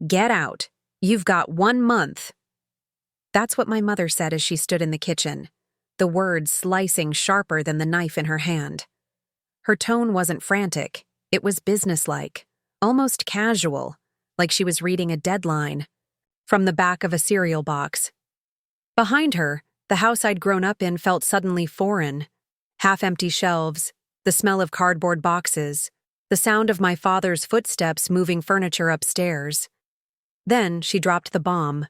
Get out. You've got 1 month. That's what my mother said as she stood in the kitchen, the words slicing sharper than the knife in her hand. Her tone wasn't frantic, it was businesslike, almost casual, like she was reading a deadline from the back of a cereal box. Behind her, the house I'd grown up in felt suddenly foreign. Half-empty shelves, the smell of cardboard boxes, the sound of my father's footsteps moving furniture upstairs. Then she dropped the bomb.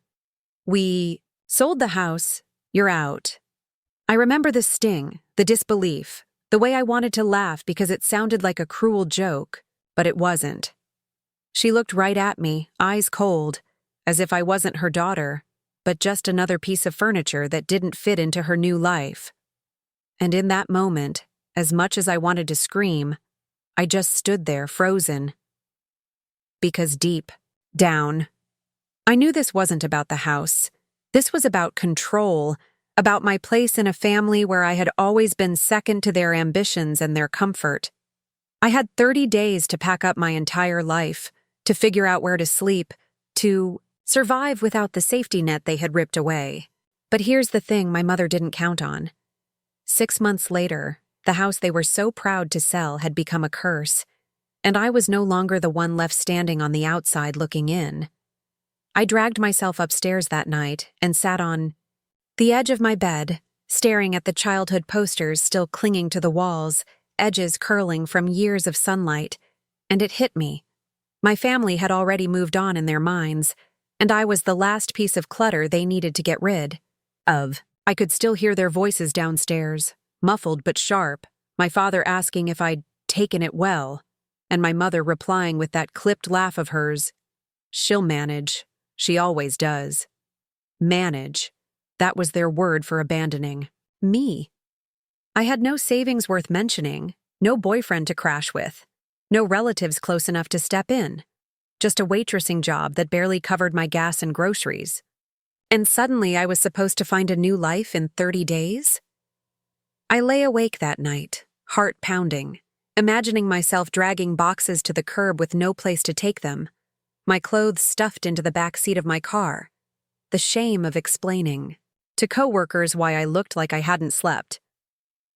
We sold the house. You're out. I remember the sting, the disbelief, the way I wanted to laugh because it sounded like a cruel joke, but it wasn't. She looked right at me, eyes cold, as if I wasn't her daughter, but just another piece of furniture that didn't fit into her new life. And in that moment, as much as I wanted to scream, I just stood there frozen. Because deep down, I knew this wasn't about the house. This was about control, about my place in a family where I had always been second to their ambitions and their comfort. I had 30 days to pack up my entire life, to figure out where to sleep, to survive without the safety net they had ripped away. But here's the thing my mother didn't count on. 6 months later, the house they were so proud to sell had become a curse, and I was no longer the one left standing on the outside looking in. I dragged myself upstairs that night and sat on the edge of my bed, staring at the childhood posters still clinging to the walls, edges curling from years of sunlight, and it hit me. My family had already moved on in their minds, and I was the last piece of clutter they needed to get rid of. I could still hear their voices downstairs, muffled but sharp, my father asking if I'd taken it well, and my mother replying with that clipped laugh of hers, "She'll manage. She always does." Manage. That was their word for abandoning me. I had no savings worth mentioning, no boyfriend to crash with, no relatives close enough to step in, just a waitressing job that barely covered my gas and groceries. And suddenly I was supposed to find a new life in 30 days? I lay awake that night, heart pounding, imagining myself dragging boxes to the curb with no place to take them, my clothes stuffed into the back seat of my car, the shame of explaining to coworkers why I looked like I hadn't slept.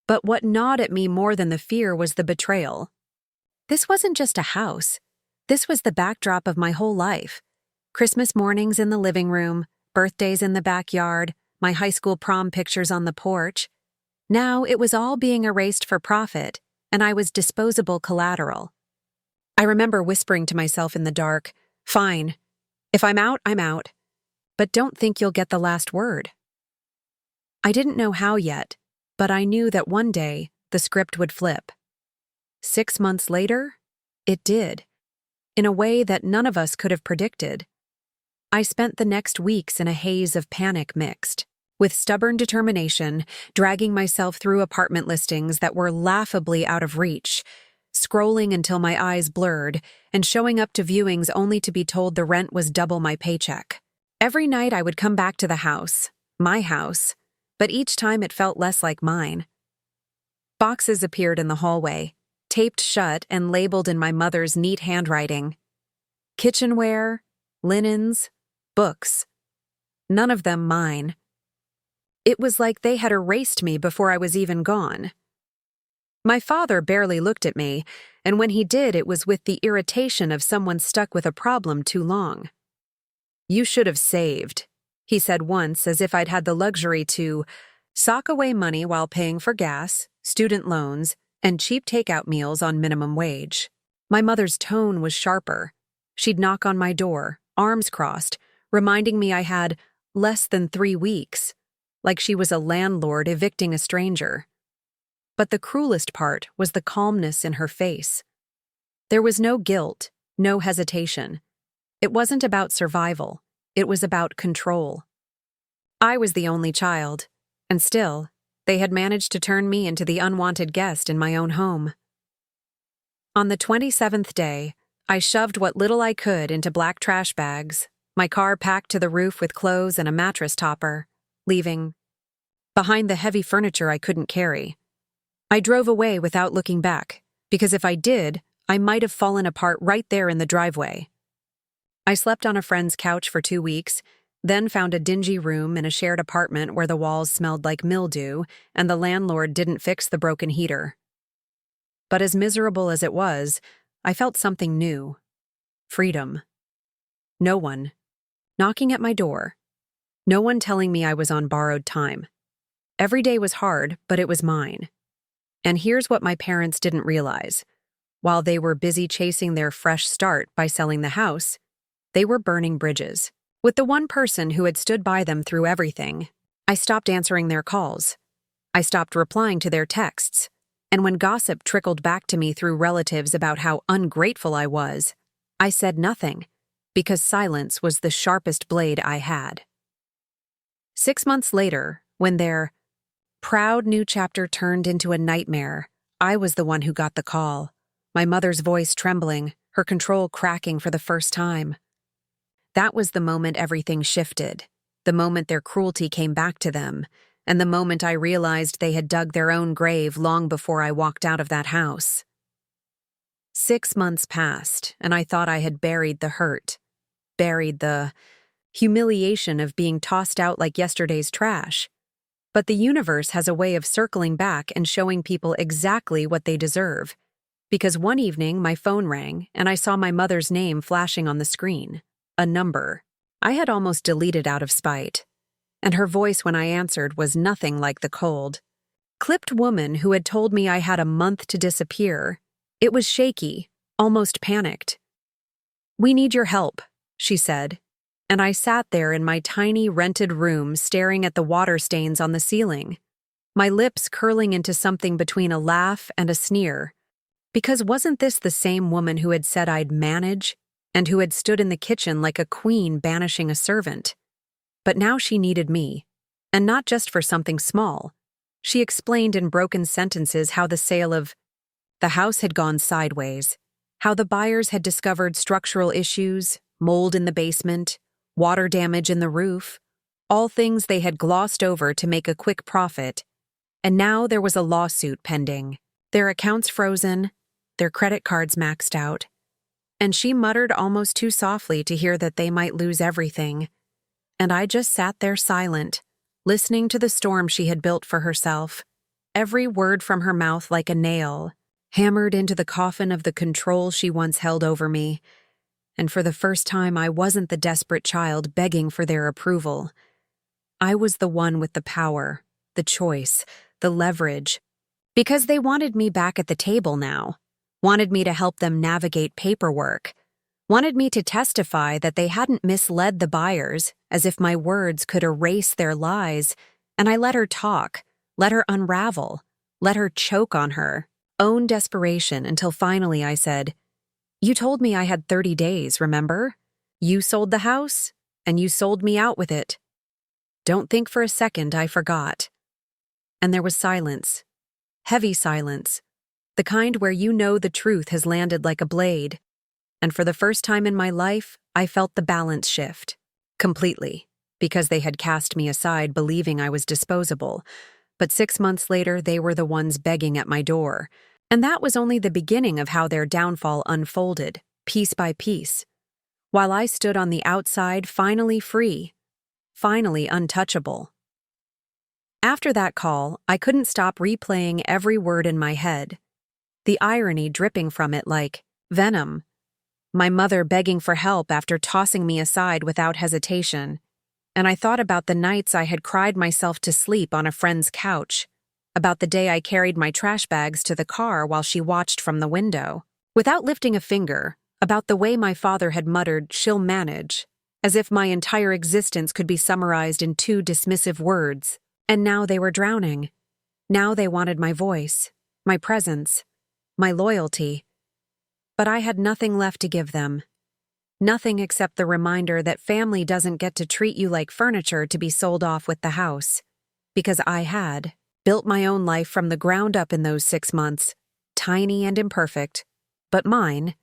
But what gnawed at me more than the fear was the betrayal. This wasn't just a house. This was the backdrop of my whole life. Christmas mornings in the living room, birthdays in the backyard, my high school prom pictures on the porch. Now it was all being erased for profit, and I was disposable collateral. I remember whispering to myself in the dark, "Fine. If I'm out, I'm out. But don't think you'll get the last word." I didn't know how yet, but I knew that one day the script would flip. 6 months later, it did, in a way that none of us could have predicted. I spent the next weeks in a haze of panic mixed with stubborn determination, dragging myself through apartment listings that were laughably out of reach, scrolling until my eyes blurred, and showing up to viewings only to be told the rent was double my paycheck. Every night I would come back to the house, my house, but each time it felt less like mine. Boxes appeared in the hallway, taped shut and labeled in my mother's neat handwriting. Kitchenware, linens, books. None of them mine. It was like they had erased me before I was even gone. My father barely looked at me, and when he did, it was with the irritation of someone stuck with a problem too long. "You should have saved," he said once, as if I'd had the luxury to sock away money while paying for gas, student loans, and cheap takeout meals on minimum wage. My mother's tone was sharper. She'd knock on my door, arms crossed, reminding me I had less than 3 weeks, like she was a landlord evicting a stranger. But the cruelest part was the calmness in her face. There was no guilt, no hesitation. It wasn't about survival, it was about control. I was the only child, and still, they had managed to turn me into the unwanted guest in my own home. On the 27th day, I shoved what little I could into black trash bags, my car packed to the roof with clothes and a mattress topper, leaving behind the heavy furniture I couldn't carry. I drove away without looking back, because if I did, I might have fallen apart right there in the driveway. I slept on a friend's couch for 2 weeks, then found a dingy room in a shared apartment where the walls smelled like mildew and the landlord didn't fix the broken heater. But as miserable as it was, I felt something new. Freedom. No one knocking at my door. No one telling me I was on borrowed time. Every day was hard, but it was mine. And here's what my parents didn't realize. While they were busy chasing their fresh start by selling the house, they were burning bridges. With the one person who had stood by them through everything, I stopped answering their calls. I stopped replying to their texts. And when gossip trickled back to me through relatives about how ungrateful I was, I said nothing, because silence was the sharpest blade I had. 6 months later, when their proud new chapter turned into a nightmare, I was the one who got the call, my mother's voice trembling, her control cracking for the first time. That was the moment everything shifted, the moment their cruelty came back to them, and the moment I realized they had dug their own grave long before I walked out of that house. 6 months passed, and I thought I had buried the hurt, buried the humiliation of being tossed out like yesterday's trash. But the universe has a way of circling back and showing people exactly what they deserve. Because one evening, my phone rang, and I saw my mother's name flashing on the screen. A number I had almost deleted out of spite. And her voice when I answered was nothing like the cold, clipped woman who had told me I had a month to disappear. It was shaky, almost panicked. "We need your help," she said. And I sat there in my tiny rented room staring at the water stains on the ceiling, my lips curling into something between a laugh and a sneer. Because wasn't this the same woman who had said I'd manage, and who had stood in the kitchen like a queen banishing a servant? But now she needed me, and not just for something small. She explained in broken sentences how the sale of the house had gone sideways, how the buyers had discovered structural issues, mold in the basement, water damage in the roof, all things they had glossed over to make a quick profit. And now there was a lawsuit pending, their accounts frozen, their credit cards maxed out. And she muttered almost too softly to hear that they might lose everything. And I just sat there silent, listening to the storm she had built for herself, every word from her mouth like a nail, hammered into the coffin of the control she once held over me. And for the first time, I wasn't the desperate child begging for their approval. I was the one with the power, the choice, the leverage. Because they wanted me back at the table now, wanted me to help them navigate paperwork, wanted me to testify that they hadn't misled the buyers, as if my words could erase their lies. And I let her talk, let her unravel, let her choke on her own desperation until finally I said, "You told me I had 30 days, remember? You sold the house, and you sold me out with it. Don't think for a second I forgot." And there was silence. Heavy silence. The kind where you know the truth has landed like a blade. And for the first time in my life, I felt the balance shift. Completely. Because they had cast me aside believing I was disposable. But 6 months later, they were the ones begging at my door. And that was only the beginning of how their downfall unfolded, piece by piece. While I stood on the outside, finally free, finally untouchable. After that call, I couldn't stop replaying every word in my head, the irony dripping from it like venom. My mother begging for help after tossing me aside without hesitation. And I thought about the nights I had cried myself to sleep on a friend's couch, about the day I carried my trash bags to the car while she watched from the window. Without lifting a finger, about the way my father had muttered, "She'll manage," as if my entire existence could be summarized in 2 dismissive words. And now they were drowning. Now they wanted my voice, my presence, my loyalty. But I had nothing left to give them. Nothing except the reminder that family doesn't get to treat you like furniture to be sold off with the house. Because I had built my own life from the ground up in those 6 months, tiny and imperfect, but mine.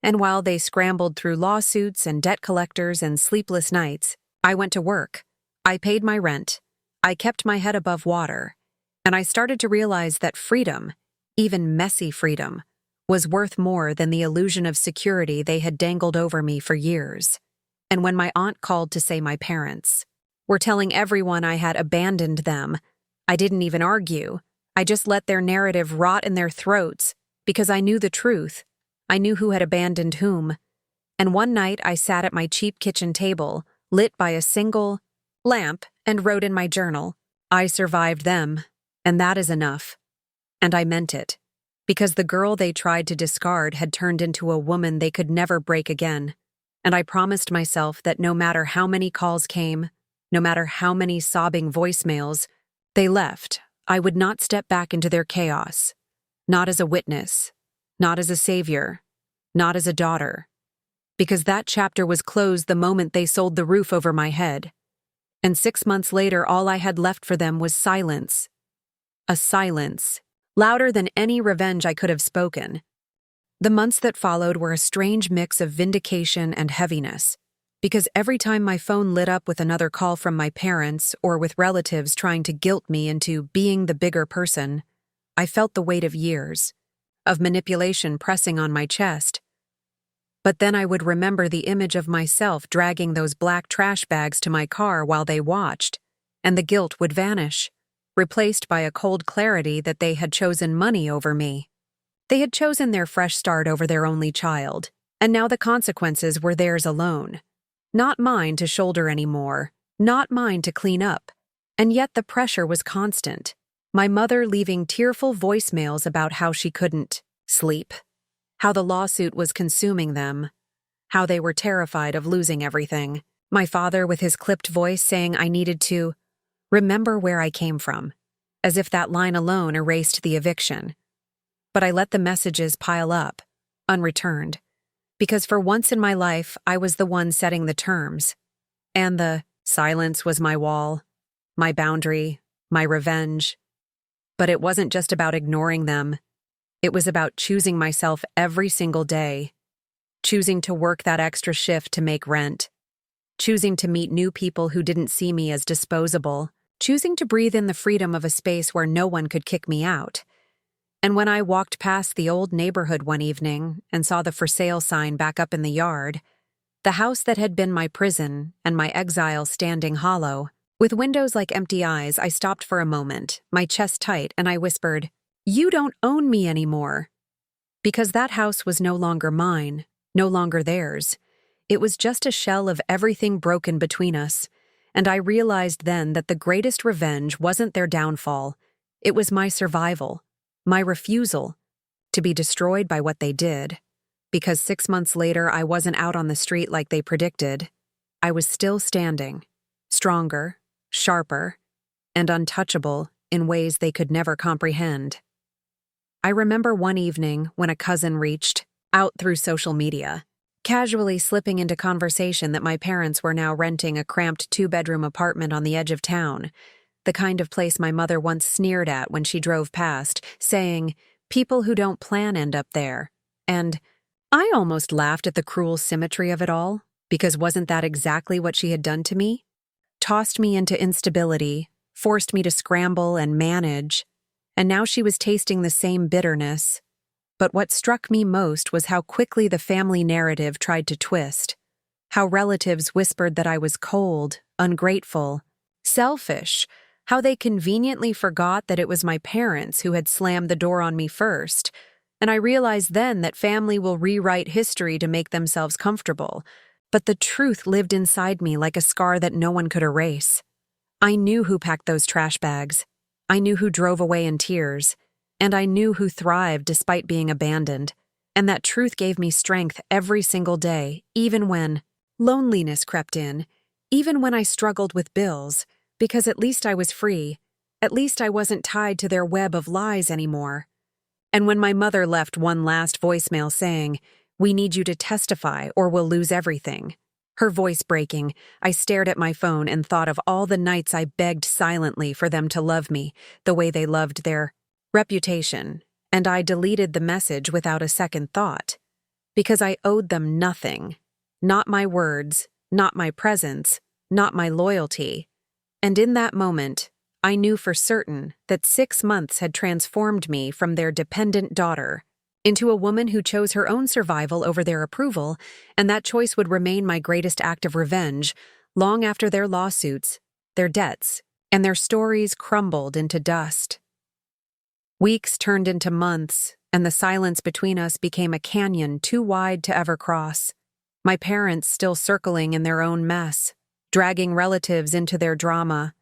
And while they scrambled through lawsuits and debt collectors and sleepless nights, I went to work. I paid my rent. I kept my head above water. And I started to realize that freedom, even messy freedom, was worth more than the illusion of security they had dangled over me for years. And when my aunt called to say my parents were telling everyone I had abandoned them, I didn't even argue. I just let their narrative rot in their throats because I knew the truth. I knew who had abandoned whom. And one night I sat at my cheap kitchen table, lit by a single lamp, and wrote in my journal, "I survived them, and that is enough." And I meant it, because the girl they tried to discard had turned into a woman they could never break again. And I promised myself that no matter how many calls came, no matter how many sobbing voicemails they left, I would not step back into their chaos. Not as a witness, not as a savior, not as a daughter. Because that chapter was closed the moment they sold the roof over my head. And 6 months later, all I had left for them was silence. A silence, louder than any revenge I could have spoken. The months that followed were a strange mix of vindication and heaviness, because every time my phone lit up with another call from my parents or with relatives trying to guilt me into being the bigger person, I felt the weight of years, of manipulation pressing on my chest. But then I would remember the image of myself dragging those black trash bags to my car while they watched, and the guilt would vanish, replaced by a cold clarity that they had chosen money over me. They had chosen their fresh start over their only child, and now the consequences were theirs alone. Not mine to shoulder anymore, not mine to clean up. And yet the pressure was constant. My mother leaving tearful voicemails about how she couldn't sleep, how the lawsuit was consuming them, how they were terrified of losing everything. My father with his clipped voice saying I needed to remember where I came from, as if that line alone erased the eviction. But I let the messages pile up, unreturned, because for once in my life I was the one setting the terms. And the silence was my wall, my boundary, my revenge. But it wasn't just about ignoring them. It was about choosing myself every single day, choosing to work that extra shift to make rent, choosing to meet new people who didn't see me as disposable, choosing to breathe in the freedom of a space where no one could kick me out. And when I walked past the old neighborhood one evening and saw the for sale sign back up in the yard, the house that had been my prison and my exile standing hollow, with windows like empty eyes, I stopped for a moment, my chest tight, and I whispered, "You don't own me anymore." Because that house was no longer mine, no longer theirs. It was just a shell of everything broken between us, and I realized then that the greatest revenge wasn't their downfall. It was my survival, my refusal to be destroyed by what they did. Because 6 months later, I wasn't out on the street like they predicted. I was still standing, stronger, sharper, and untouchable in ways they could never comprehend. I remember one evening when a cousin reached out through social media, casually slipping into conversation that my parents were now renting a cramped 2-bedroom apartment on the edge of town, the kind of place my mother once sneered at when she drove past, saying, "People who don't plan end up there." And I almost laughed at the cruel symmetry of it all, because wasn't that exactly what she had done to me? Tossed me into instability, forced me to scramble and manage, and now she was tasting the same bitterness. But what struck me most was how quickly the family narrative tried to twist, how relatives whispered that I was cold, ungrateful, selfish, how they conveniently forgot that it was my parents who had slammed the door on me first. And I realized then that family will rewrite history to make themselves comfortable, but the truth lived inside me like a scar that no one could erase. I knew who packed those trash bags. I knew who drove away in tears, and I knew who thrived despite being abandoned. And that truth gave me strength every single day, even when loneliness crept in, even when I struggled with bills, because at least I was free. At least I wasn't tied to their web of lies anymore. And when my mother left one last voicemail saying, "We need you to testify or we'll lose everything," her voice breaking, I stared at my phone and thought of all the nights I begged silently for them to love me the way they loved their reputation, and I deleted the message without a second thought. Because I owed them nothing. Not my words, not my presence, not my loyalty. And in that moment, I knew for certain that 6 months had transformed me from their dependent daughter into a woman who chose her own survival over their approval, and that choice would remain my greatest act of revenge long after their lawsuits, their debts, and their stories crumbled into dust. Weeks turned into months, and the silence between us became a canyon too wide to ever cross. My parents still circling in their own mess, dragging relatives into their drama,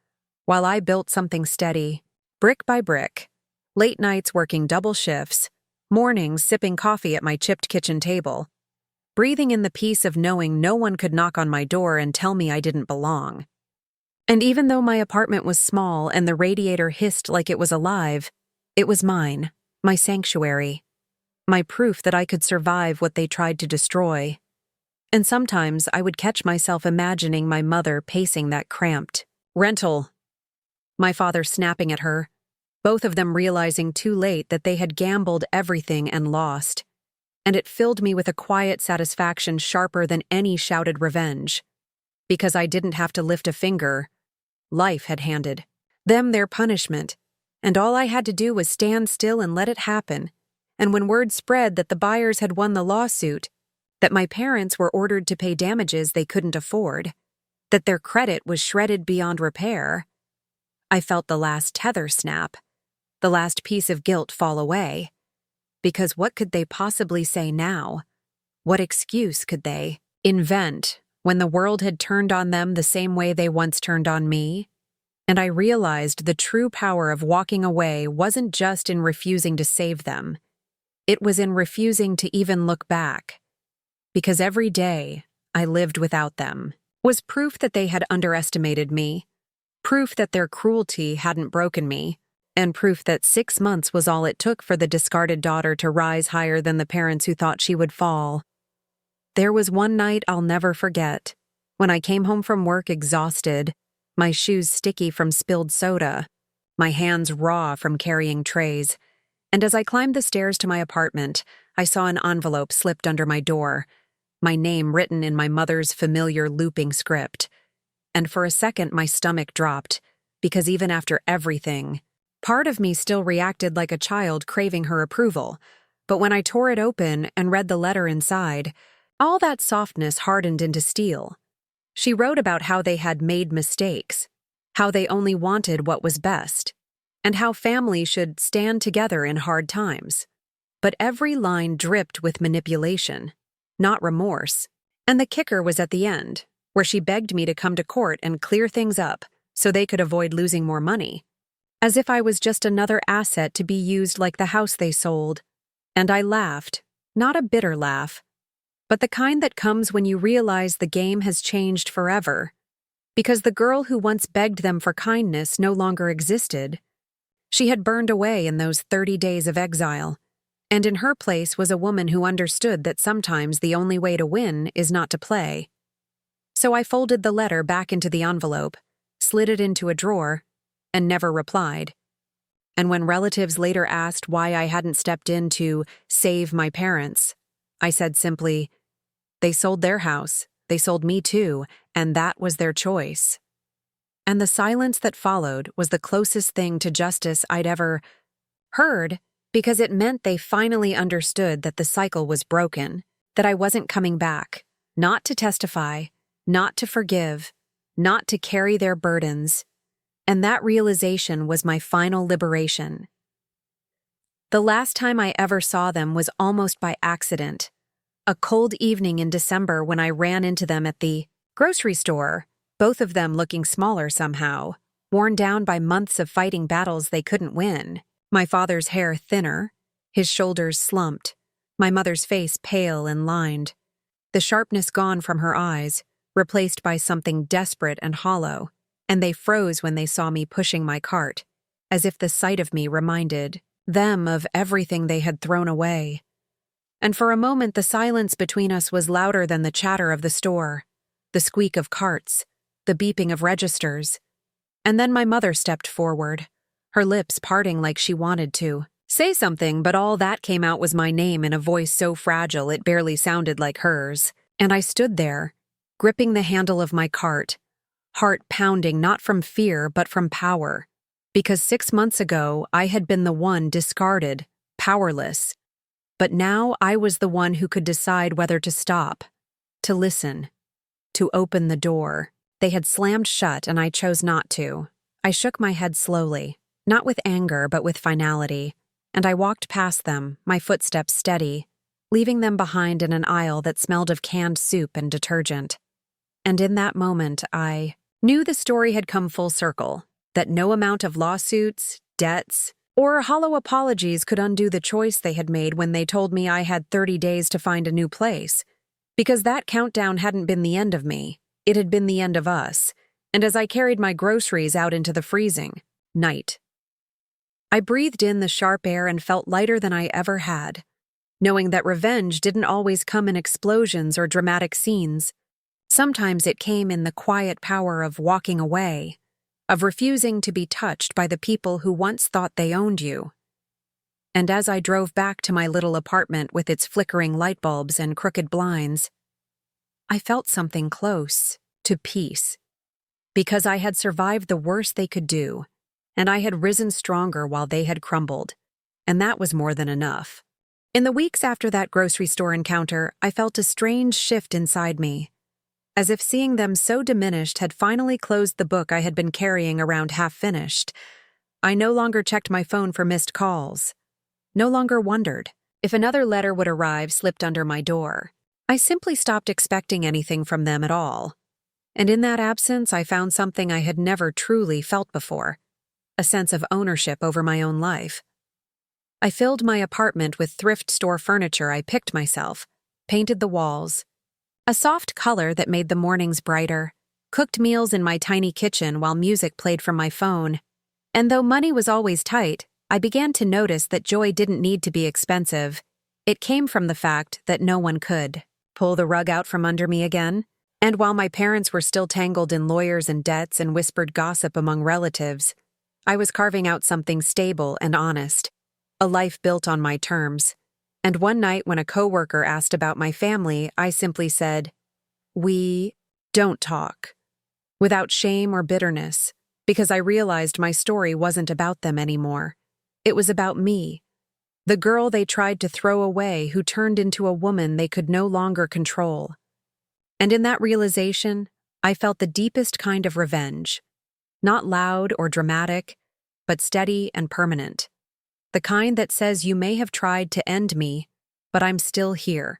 while I built something steady, brick by brick, late nights working double shifts, mornings sipping coffee at my chipped kitchen table, breathing in the peace of knowing no one could knock on my door and tell me I didn't belong. And even though my apartment was small and the radiator hissed like it was alive, it was mine, my sanctuary, my proof that I could survive what they tried to destroy. And sometimes I would catch myself imagining my mother pacing that cramped rental, my father snapping at her, both of them realizing too late that they had gambled everything and lost. And it filled me with a quiet satisfaction sharper than any shouted revenge. Because I didn't have to lift a finger, life had handed them their punishment, and all I had to do was stand still and let it happen. And when word spread that the buyers had won the lawsuit, that my parents were ordered to pay damages they couldn't afford, that their credit was shredded beyond repair, I felt the last tether snap, the last piece of guilt fall away. Because what could they possibly say now? What excuse could they invent when the world had turned on them the same way they once turned on me? And I realized the true power of walking away wasn't just in refusing to save them. It was in refusing to even look back. Because every day I lived without them was proof that they had underestimated me, proof that their cruelty hadn't broken me, and proof that 6 months was all it took for the discarded daughter to rise higher than the parents who thought she would fall. There was one night I'll never forget, when I came home from work exhausted, my shoes sticky from spilled soda, my hands raw from carrying trays, and as I climbed the stairs to my apartment, I saw an envelope slipped under my door, my name written in my mother's familiar looping script. And for a second my stomach dropped, because even after everything, part of me still reacted like a child craving her approval, but when I tore it open and read the letter inside, all that softness hardened into steel. She wrote about how they had made mistakes, how they only wanted what was best, and how family should stand together in hard times. But every line dripped with manipulation, not remorse. And the kicker was at the end, where she begged me to come to court and clear things up so they could avoid losing more money. As if I was just another asset to be used like the house they sold. And I laughed, not a bitter laugh, but the kind that comes when you realize the game has changed forever. Because the girl who once begged them for kindness no longer existed. She had burned away in those 30 days of exile, and in her place was a woman who understood that sometimes the only way to win is not to play. So I folded the letter back into the envelope, slid it into a drawer, and never replied. And when relatives later asked why I hadn't stepped in to save my parents, I said simply, they sold their house, they sold me too, and that was their choice. And the silence that followed was the closest thing to justice I'd ever heard, because it meant they finally understood that the cycle was broken, that I wasn't coming back, not to testify, not to forgive, not to carry their burdens. And that realization was my final liberation. The last time I ever saw them was almost by accident. A cold evening in December when I ran into them at the grocery store, both of them looking smaller somehow, worn down by months of fighting battles they couldn't win. My father's hair thinner, his shoulders slumped, my mother's face pale and lined, the sharpness gone from her eyes, replaced by something desperate and hollow. And they froze when they saw me pushing my cart, as if the sight of me reminded them of everything they had thrown away. And for a moment the silence between us was louder than the chatter of the store, the squeak of carts, the beeping of registers. And then my mother stepped forward, her lips parting like she wanted to say something, but all that came out was my name in a voice so fragile it barely sounded like hers. And I stood there, gripping the handle of my cart, heart pounding not from fear but from power, because 6 months ago I had been the one discarded, powerless, But now I was the one who could decide whether to stop, to listen, to open the door. They had slammed shut and I chose not to. I shook my head slowly, not with anger but with finality, and I walked past them, my footsteps steady, leaving them behind in an aisle that smelled of canned soup and detergent. And in that moment, I knew the story had come full circle, that no amount of lawsuits, debts, or hollow apologies could undo the choice they had made when they told me I had 30 days to find a new place. Because that countdown hadn't been the end of me, it had been the end of us, and as I carried my groceries out into the freezing night, I breathed in the sharp air and felt lighter than I ever had, knowing that revenge didn't always come in explosions or dramatic scenes. Sometimes it came in the quiet power of walking away, of refusing to be touched by the people who once thought they owned you. And as I drove back to my little apartment with its flickering light bulbs and crooked blinds, I felt something close to peace, because I had survived the worst they could do, and I had risen stronger while they had crumbled, and that was more than enough. In the weeks after that grocery store encounter, I felt a strange shift inside me, as if seeing them so diminished had finally closed the book I had been carrying around half-finished. I no longer checked my phone for missed calls, no longer wondered if another letter would arrive slipped under my door. I simply stopped expecting anything from them at all. And in that absence, I found something I had never truly felt before, a sense of ownership over my own life. I filled my apartment with thrift store furniture I picked myself, painted the walls, a soft color that made the mornings brighter, cooked meals in my tiny kitchen while music played from my phone. And though money was always tight, I began to notice that joy didn't need to be expensive. It came from the fact that no one could pull the rug out from under me again. And while my parents were still tangled in lawyers and debts and whispered gossip among relatives, I was carving out something stable and honest, a life built on my terms. And one night when a coworker asked about my family, I simply said, "We don't talk," without shame or bitterness, because I realized my story wasn't about them anymore. It was about me, the girl they tried to throw away who turned into a woman they could no longer control. And in that realization, I felt the deepest kind of revenge, not loud or dramatic, but steady and permanent. The kind that says you may have tried to end me, but I'm still here,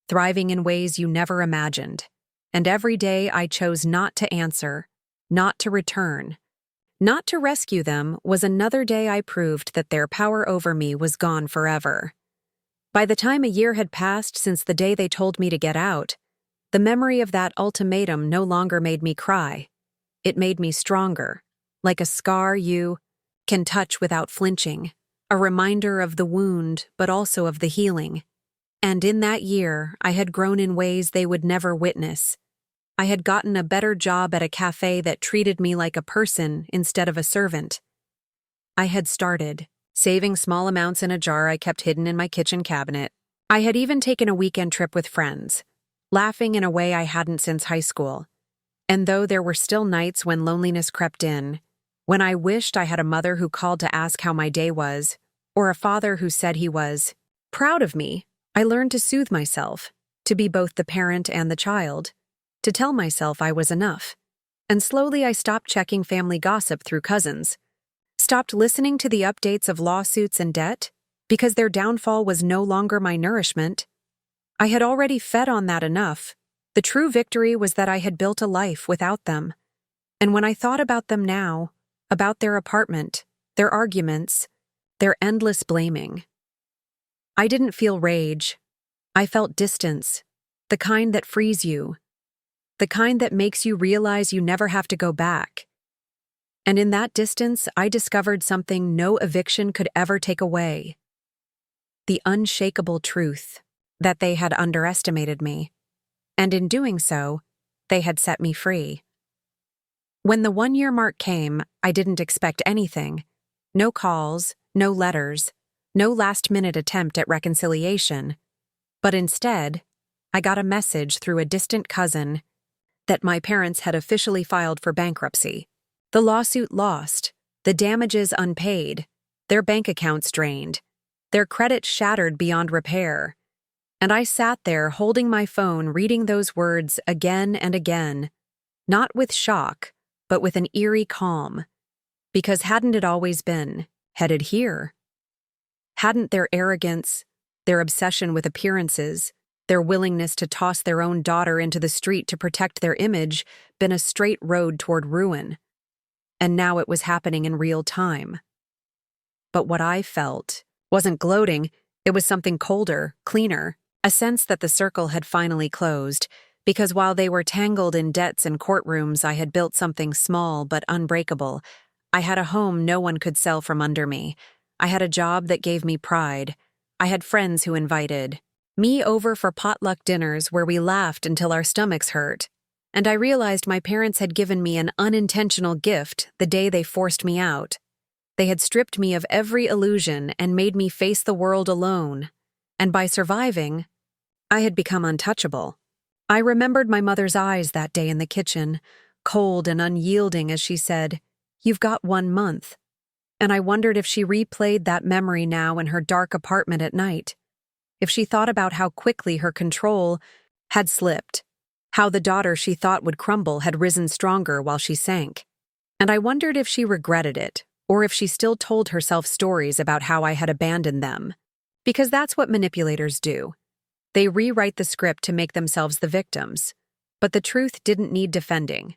thriving in ways you never imagined. And every day I chose not to answer, not to return, not to rescue them was another day I proved that their power over me was gone forever. By the time a year had passed since the day they told me to get out, the memory of that ultimatum no longer made me cry. It made me stronger, like a scar you can touch without flinching, a reminder of the wound but also of the healing. And in that year, I had grown in ways they would never witness. I had gotten a better job at a cafe that treated me like a person instead of a servant. I had started saving small amounts in a jar I kept hidden in my kitchen cabinet. I had even taken a weekend trip with friends, laughing in a way I hadn't since high school. And though there were still nights when loneliness crept in, when I wished I had a mother who called to ask how my day was, or a father who said he was proud of me, I learned to soothe myself, to be both the parent and the child, to tell myself I was enough. And slowly I stopped checking family gossip through cousins, stopped listening to the updates of lawsuits and debt, because their downfall was no longer my nourishment. I had already fed on that enough. The true victory was that I had built a life without them. And when I thought about them now, about their apartment, their arguments, their endless blaming, I didn't feel rage. I felt distance, the kind that frees you, the kind that makes you realize you never have to go back. And in that distance, I discovered something no eviction could ever take away: the unshakable truth that they had underestimated me, and in doing so, they had set me free. When the 1-year mark came, I didn't expect anything. No calls, no letters, no last-minute attempt at reconciliation. But instead, I got a message through a distant cousin that my parents had officially filed for bankruptcy. The lawsuit lost, the damages unpaid, their bank accounts drained, their credit shattered beyond repair. And I sat there holding my phone, reading those words again and again, not with shock, but with an eerie calm. Because hadn't it always been headed here? Hadn't their arrogance, their obsession with appearances, their willingness to toss their own daughter into the street to protect their image been a straight road toward ruin? And now it was happening in real time. But what I felt wasn't gloating, it was something colder, cleaner, a sense that the circle had finally closed, because while they were tangled in debts and courtrooms, I had built something small but unbreakable. I had a home no one could sell from under me. I had a job that gave me pride. I had friends who invited me over for potluck dinners where we laughed until our stomachs hurt. And I realized my parents had given me an unintentional gift the day they forced me out. They had stripped me of every illusion and made me face the world alone. And by surviving, I had become untouchable. I remembered my mother's eyes that day in the kitchen, cold and unyielding as she said, "You've got 1 month." And I wondered if she replayed that memory now in her dark apartment at night. If she thought about how quickly her control had slipped, how the daughter she thought would crumble had risen stronger while she sank. And I wondered if she regretted it, or if she still told herself stories about how I had abandoned them. Because that's what manipulators do. They rewrite the script to make themselves the victims. But the truth didn't need defending.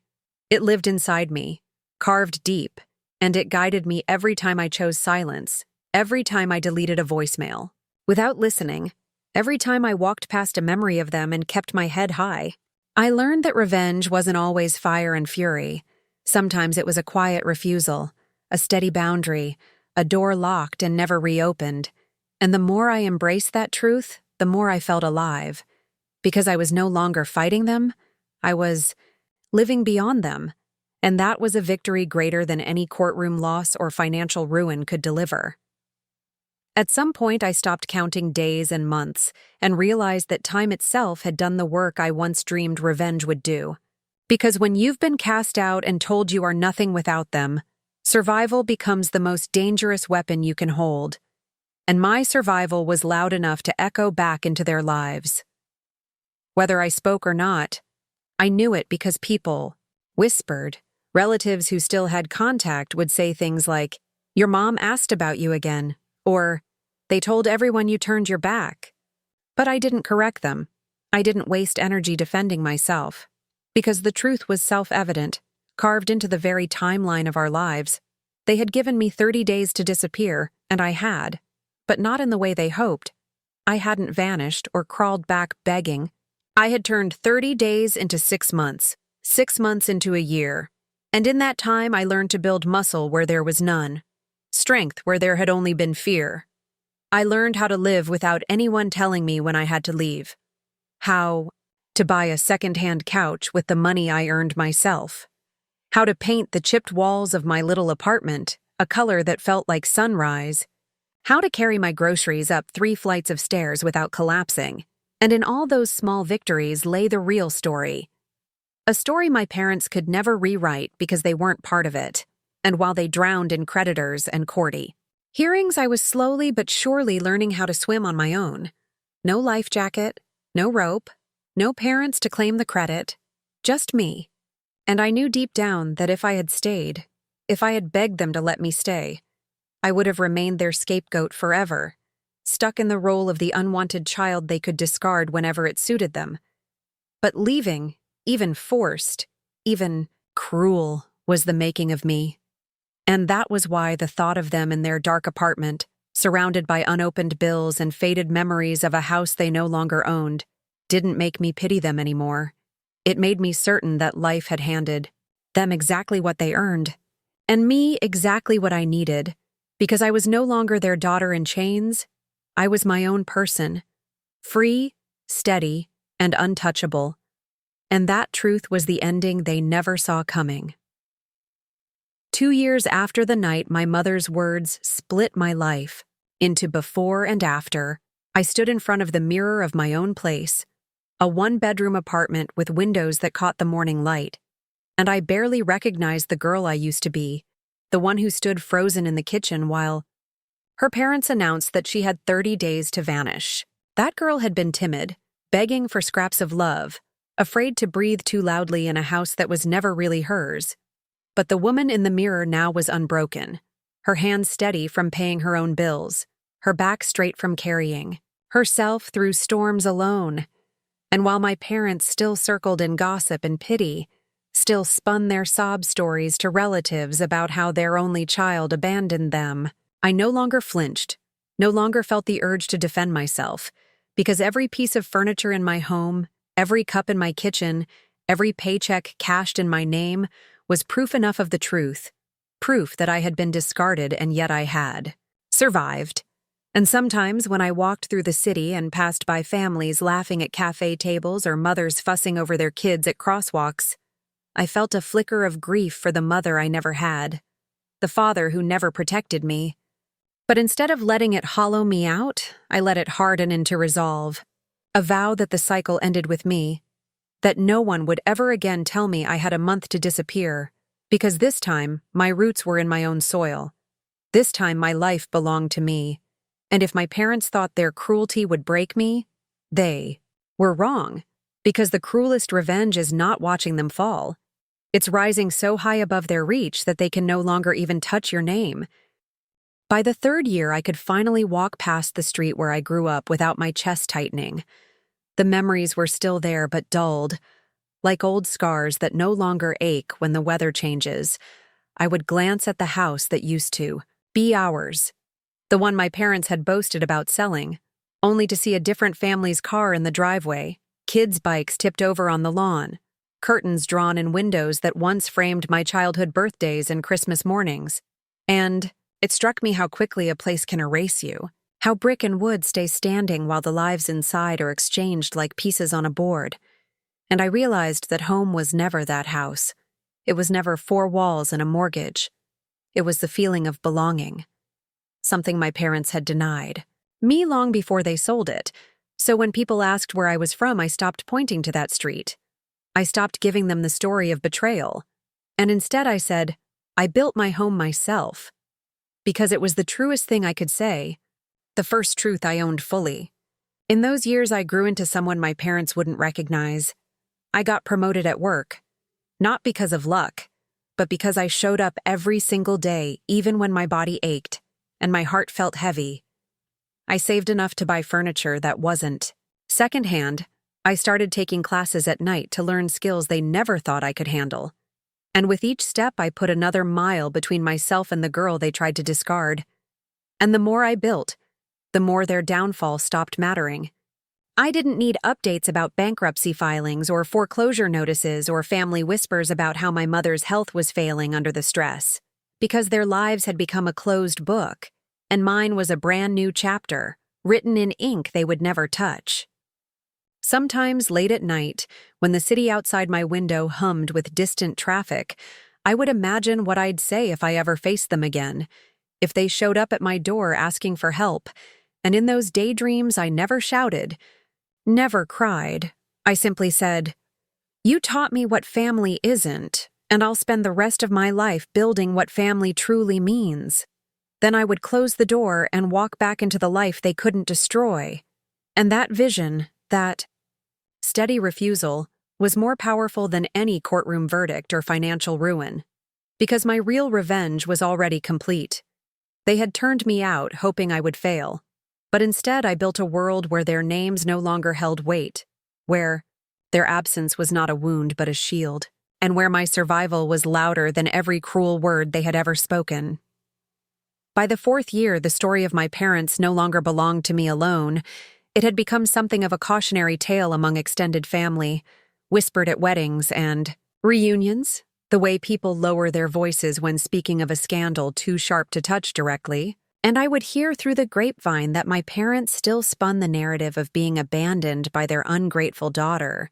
It lived inside me, carved deep, and it guided me every time I chose silence, every time I deleted a voicemail. Without listening, every time I walked past a memory of them and kept my head high. I learned that revenge wasn't always fire and fury. Sometimes it was a quiet refusal, a steady boundary, a door locked and never reopened. And the more I embraced that truth, the more I felt alive. Because I was no longer fighting them, I was living beyond them. And that was a victory greater than any courtroom loss or financial ruin could deliver. At some point, I stopped counting days and months and realized that time itself had done the work I once dreamed revenge would do. Because when you've been cast out and told you are nothing without them, survival becomes the most dangerous weapon you can hold. And my survival was loud enough to echo back into their lives. Whether I spoke or not, I knew it because people whispered. Relatives who still had contact would say things like, "Your mom asked about you again," or, "They told everyone you turned your back." But I didn't correct them. I didn't waste energy defending myself. Because the truth was self-evident, carved into the very timeline of our lives. They had given me 30 days to disappear, and I had. But not in the way they hoped. I hadn't vanished or crawled back begging. I had turned 30 days into 6 months, 6 months into a year. And in that time, I learned to build muscle where there was none. Strength where there had only been fear. I learned how to live without anyone telling me when I had to leave. How to buy a second-hand couch with the money I earned myself. How to paint the chipped walls of my little apartment a color that felt like sunrise. How to carry my groceries up 3 flights of stairs without collapsing. And in all those small victories lay the real story. A story my parents could never rewrite because they weren't part of it. And while they drowned in creditors and courty hearings, I was slowly but surely learning how to swim on my own. No life jacket, no rope, no parents to claim the credit, just me. And I knew deep down that if I had stayed, if I had begged them to let me stay, I would have remained their scapegoat forever, stuck in the role of the unwanted child they could discard whenever it suited them. But leaving, even forced, even cruel, was the making of me. And that was why the thought of them in their dark apartment, surrounded by unopened bills and faded memories of a house they no longer owned, didn't make me pity them anymore. It made me certain that life had handed them exactly what they earned, and me exactly what I needed, because I was no longer their daughter in chains. I was my own person, free, steady, and untouchable. And that truth was the ending they never saw coming. 2 years after the night my mother's words split my life into before and after, I stood in front of the mirror of my own place, a 1-bedroom apartment with windows that caught the morning light, and I barely recognized the girl I used to be, the one who stood frozen in the kitchen while Her parents announced that she had 30 days to vanish. That girl had been timid, begging for scraps of love, afraid to breathe too loudly in a house that was never really hers. But the woman in the mirror now was unbroken, her hands steady from paying her own bills, her back straight from carrying herself through storms alone. And while my parents still circled in gossip and pity, still spun their sob stories to relatives about how their only child abandoned them, I no longer flinched, no longer felt the urge to defend myself, because every piece of furniture in my home, every cup in my kitchen, every paycheck cashed in my name was proof enough of the truth, proof that I had been discarded and yet I had survived. And sometimes when I walked through the city and passed by families laughing at cafe tables or mothers fussing over their kids at crosswalks, I felt a flicker of grief for the mother I never had, the father who never protected me. But instead of letting it hollow me out, I let it harden into resolve, a vow that the cycle ended with me, that no one would ever again tell me I had a month to disappear, because this time my roots were in my own soil. This time my life belonged to me. And if my parents thought their cruelty would break me, they were wrong, because the cruelest revenge is not watching them fall. It's rising so high above their reach that they can no longer even touch your name. By the third year, I could finally walk past the street where I grew up without my chest tightening. The memories were still there but dulled, like old scars that no longer ache when the weather changes. I would glance at the house that used to be ours, the one my parents had boasted about selling, only to see a different family's car in the driveway, kids' bikes tipped over on the lawn, curtains drawn in windows that once framed my childhood birthdays and Christmas mornings. And it struck me how quickly a place can erase you, how brick and wood stay standing while the lives inside are exchanged like pieces on a board. And I realized that home was never that house. It was never four walls and a mortgage. It was the feeling of belonging. Something my parents had denied me long before they sold it, so when people asked where I was from, I stopped pointing to that street. I stopped giving them the story of betrayal, and instead I said, I built my home myself, because it was the truest thing I could say, the first truth I owned fully. In those years, I grew into someone my parents wouldn't recognize. I got promoted at work, not because of luck, but because I showed up every single day, even when my body ached and my heart felt heavy. I saved enough to buy furniture that wasn't secondhand. I started taking classes at night to learn skills they never thought I could handle. And with each step, I put another mile between myself and the girl they tried to discard. And the more I built, the more their downfall stopped mattering. I didn't need updates about bankruptcy filings or foreclosure notices or family whispers about how my mother's health was failing under the stress, because their lives had become a closed book, and mine was a brand new chapter, written in ink they would never touch. Sometimes late at night, when the city outside my window hummed with distant traffic, I would imagine what I'd say if I ever faced them again, if they showed up at my door asking for help, and in those daydreams I never shouted, never cried. I simply said, "You taught me what family isn't, and I'll spend the rest of my life building what family truly means." Then I would close the door and walk back into the life they couldn't destroy. And that vision, that steady refusal, was more powerful than any courtroom verdict or financial ruin, because my real revenge was already complete. They had turned me out, hoping I would fail. But instead, I built a world where their names no longer held weight, where their absence was not a wound but a shield, and where my survival was louder than every cruel word they had ever spoken. By the fourth year, the story of my parents no longer belonged to me alone. It had become something of a cautionary tale among extended family, whispered at weddings and reunions, the way people lower their voices when speaking of a scandal too sharp to touch directly. And I would hear through the grapevine that my parents still spun the narrative of being abandoned by their ungrateful daughter,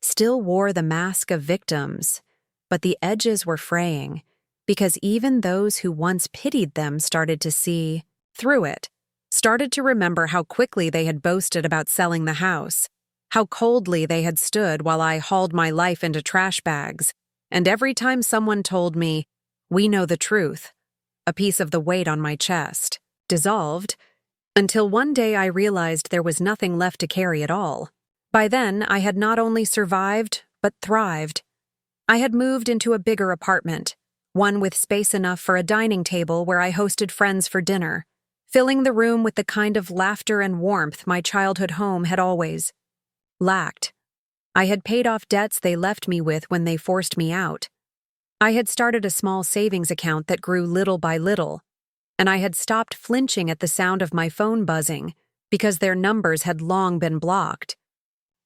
still wore the mask of victims, but the edges were fraying, because even those who once pitied them started to see through it, started to remember how quickly they had boasted about selling the house, how coldly they had stood while I hauled my life into trash bags, and every time someone told me, "We know the truth," a piece of the weight on my chest dissolved, until one day I realized there was nothing left to carry at all. By then, I had not only survived, but thrived. I had moved into a bigger apartment, one with space enough for a dining table where I hosted friends for dinner, filling the room with the kind of laughter and warmth my childhood home had always lacked. I had paid off debts they left me with when they forced me out. I had started a small savings account that grew little by little, and I had stopped flinching at the sound of my phone buzzing because their numbers had long been blocked,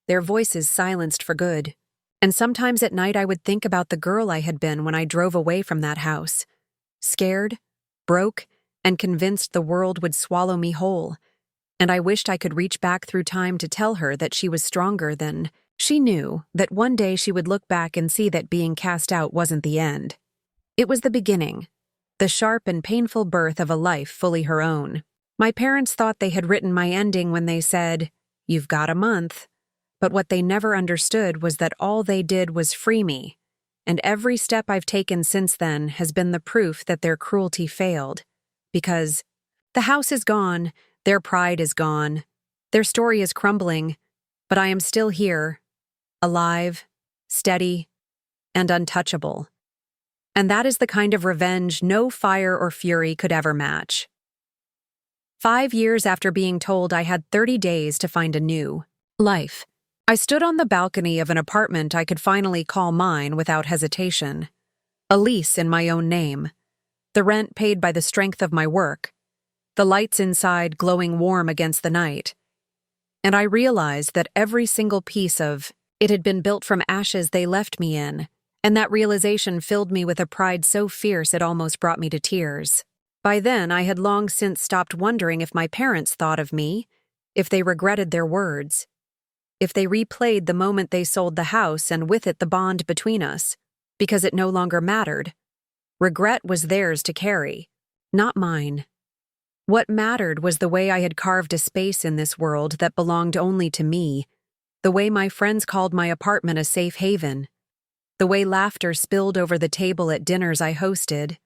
their voices silenced for good. And sometimes at night I would think about the girl I had been when I drove away from that house, scared, broke, and convinced the world would swallow me whole. And I wished I could reach back through time to tell her that she was stronger than. She knew that one day she would look back and see that being cast out wasn't the end. It was the beginning, the sharp and painful birth of a life fully her own. My parents thought they had written my ending when they said, "You've got a month." But what they never understood was that all they did was free me, and every step I've taken since then has been the proof that their cruelty failed. Because the house is gone, their pride is gone, their story is crumbling, but I am still here, alive, steady, and untouchable. And that is the kind of revenge no fire or fury could ever match. 5 years after being told I had 30 days to find a new life, I stood on the balcony of an apartment I could finally call mine without hesitation. A lease in my own name, the rent paid by the strength of my work, the lights inside glowing warm against the night. And I realized that every single piece of it had been built from ashes they left me in, and that realization filled me with a pride so fierce it almost brought me to tears. By then, I had long since stopped wondering if my parents thought of me, if they regretted their words, if they replayed the moment they sold the house and with it the bond between us, because it no longer mattered. Regret was theirs to carry, not mine. What mattered was the way I had carved a space in this world that belonged only to me, the way my friends called my apartment a safe haven, the way laughter spilled over the table at dinners I hosted,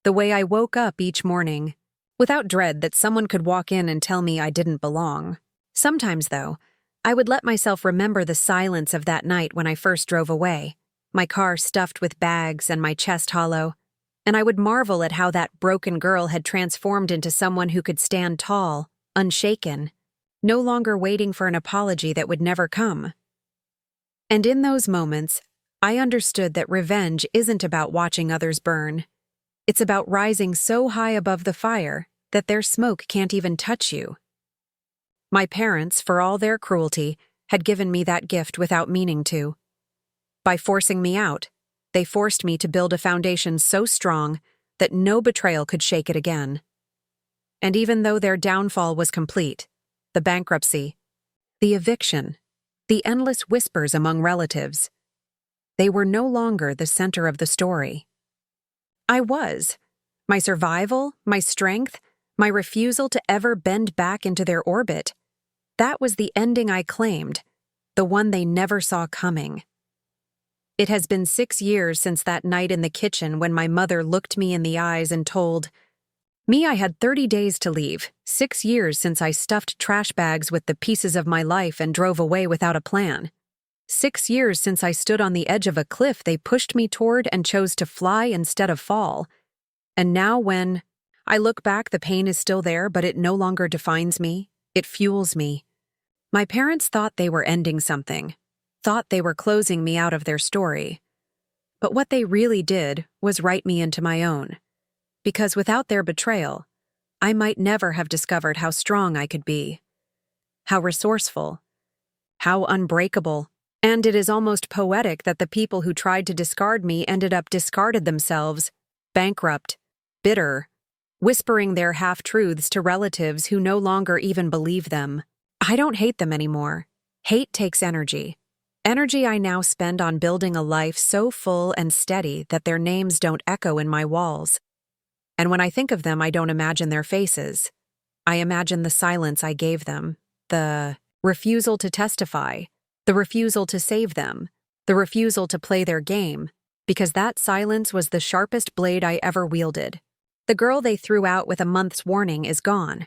the way I woke up each morning, without dread that someone could walk in and tell me I didn't belong. Sometimes, though, I would let myself remember the silence of that night when I first drove away, my car stuffed with bags and my chest hollow, and I would marvel at how that broken girl had transformed into someone who could stand tall, unshaken, no longer waiting for an apology that would never come. And in those moments, I understood that revenge isn't about watching others burn. It's about rising so high above the fire that their smoke can't even touch you. My parents, for all their cruelty, had given me that gift without meaning to. By forcing me out, they forced me to build a foundation so strong that no betrayal could shake it again. And even though their downfall was complete, the bankruptcy, the eviction, the endless whispers among relatives, they were no longer the center of the story. I was. My survival, my strength, my refusal to ever bend back into their orbit. That was the ending I claimed, the one they never saw coming. It has been 6 years since that night in the kitchen when my mother looked me in the eyes and told me I had 30 days to leave, 6 years since I stuffed trash bags with the pieces of my life and drove away without a plan. 6 years since I stood on the edge of a cliff they pushed me toward and chose to fly instead of fall. And now when I look back, the pain is still there, but it no longer defines me. It fuels me. My parents thought they were ending something, thought they were closing me out of their story. But what they really did was write me into my own. Because without their betrayal, I might never have discovered how strong I could be, how resourceful, how unbreakable. And it is almost poetic that the people who tried to discard me ended up discarded themselves, bankrupt, bitter, whispering their half-truths to relatives who no longer even believe them. I don't hate them anymore. Hate takes energy. Energy I now spend on building a life so full and steady that their names don't echo in my walls. And when I think of them, I don't imagine their faces. I imagine the silence I gave them, the refusal to testify, the refusal to save them, the refusal to play their game, because that silence was the sharpest blade I ever wielded. The girl they threw out with a month's warning is gone.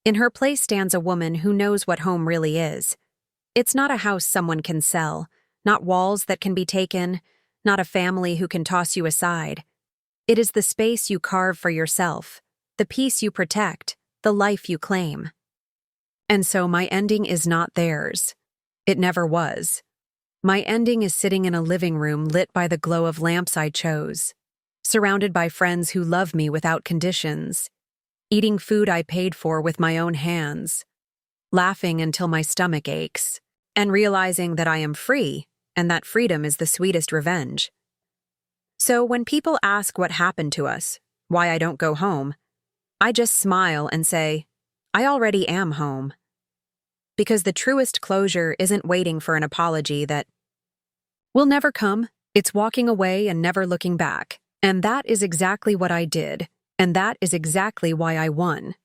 In her place stands a woman who knows what home really is. It's not a house someone can sell, not walls that can be taken, not a family who can toss you aside. It is the space you carve for yourself, the peace you protect, the life you claim. And so my ending is not theirs. It never was. My ending is sitting in a living room lit by the glow of lamps I chose, surrounded by friends who love me without conditions, eating food I paid for with my own hands, laughing until my stomach aches, and realizing that I am free and that freedom is the sweetest revenge. So when people ask what happened to us, why I don't go home, I just smile and say, I already am home. Because the truest closure isn't waiting for an apology that will never come. It's walking away and never looking back. And that is exactly what I did. And that is exactly why I won.